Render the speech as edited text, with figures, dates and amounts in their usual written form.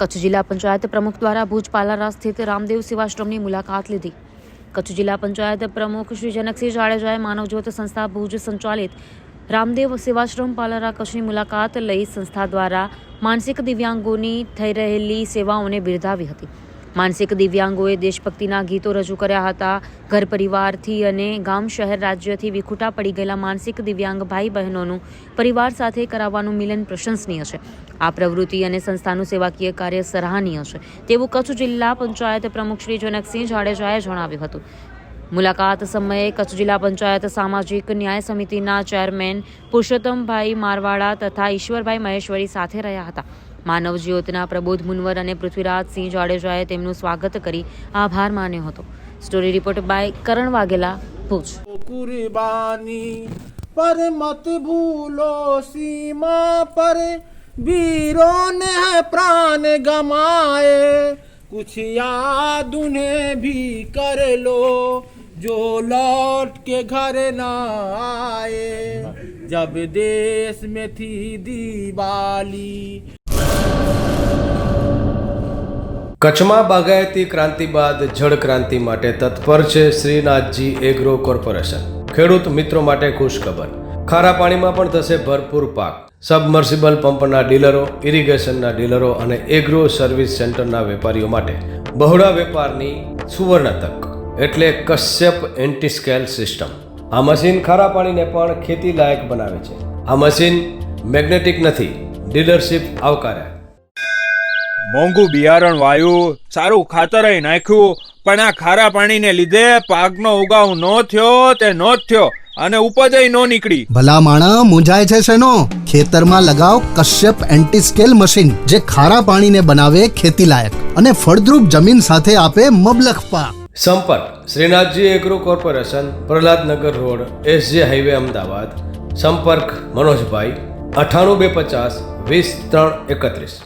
કચ્છ જિલ્લા પંચાયત પ્રમુખ દ્વારા ભુજ પાલારા સ્થિત રામદેવ સેવાશ્રમની મુલાકાત લીધી। કચ્છ જિલ્લા પંચાયત પ્રમુખ શ્રી જનકસિંહ જાડેજાએ માનવજ્યોત સંસ્થા ભુજ સંચાલિત રામદેવ સેવાશ્રમ પાલારા કચ્છની મુલાકાત લઈ સંસ્થા દ્વારા માનસિક દિવ્યાંગોની થઈ રહેલી સેવાઓને બિરદાવી હતી। માનસિક દિવ્યાંગોએ દેશભક્તિના ગીતો રજૂ કર્યા હતા। ઘર પરિવારથી અને ગામ શહેર રાજ્યથી વિખૂટા પડી ગયેલા માનસિક દિવ્યાંગ ભાઈ બહેનોનું પરિવાર સાથે કરાવવાનું મિલન પ્રશંસનીય છે। આ પ્રવૃત્તિ અને સંસ્થાનું સેવાકીય કાર્ય સરાહનીય છે તેવું કચ્છ જિલ્લા પંચાયત પ્રમુખ શ્રી જનકસિંહ જાડેજાએ જણાવ્યું હતું। મુલાકાત સમયે કચ્છ જિલ્લા પંચાયત સામાજિક ન્યાય સમિતિના ચેરમેન પુરુષોત્તમભાઈ મારવાડા તથા ઈશ્વરભાઈ મહેશ્વરી સાથે રહ્યા હતા। માનવ જ્યોતના પ્રબોધ મુનવર અને પૃથ્વીરાજસિંહ જાડેજાએ તેમનું સ્વાગત કરી આભાર માન્યો હતો। સ્ટોરી રિપોર્ટ બાય કરણ વાઘેલા, ભુજ। कुर्बानी पर मत भूलो सीमा पर वीरों ने है प्राण गमाए, कुछ याद उन्हें भी कर लो जो लौट के घर ना आए, जब देश में थी दिवाली। કચ્છમાં બાગાયતી ક્રાંતિ બાદ જળ ક્રાંતિ માટે તત્પર છે શ્રીનાથજી એગ્રો કોર્પોરેશન। ખેડૂત મિત્રો માટે ખુશખબર, ખારા પાણીમાં પણ થશે ભરપૂર પાક। સબમર્સિબલ પંપના ડીલરો, ઇરિગેશનના ડીલરો અને એગ્રો સર્વિસ સેન્ટરના વેપારીઓ માટે બહોળા વેપારની સુવર્ણ તક એટલે કશ્યપ એન્ટીસ્કેલ સિસ્ટમ। આ મશીન ખારા પાણીને પણ ખેતી લાયક બનાવે છે। આ મશીન મેગ્નેટિક નથી, ડીલરશીપ આવકાર્યા। મોંઘું બિયારણ વાયું, સારું ખાતર નાખ્યું, પણ આ ખારા પાણીને લીધે પાકનો ઉગાવ નો થયો તે નો જ થયો અને ઉપજ નો નીકળી। ભલા માણા મૂંઝાય છે શેનો? ખેતરમાં લગાવ કશ્યપ એન્ટીસ્કેલ મશીન, જે ખારા પાણીને બનાવે ખેતી લાયક અને ફળદ્રુપ જમીન સાથે આપે મબલખ પાક। સંપર્ક Shrinathji agro corporation, Prahlad Nagar road, SJ highway, Ahmedabad. સંપર્ક મનોજભાઈ 98 250 20 3 31।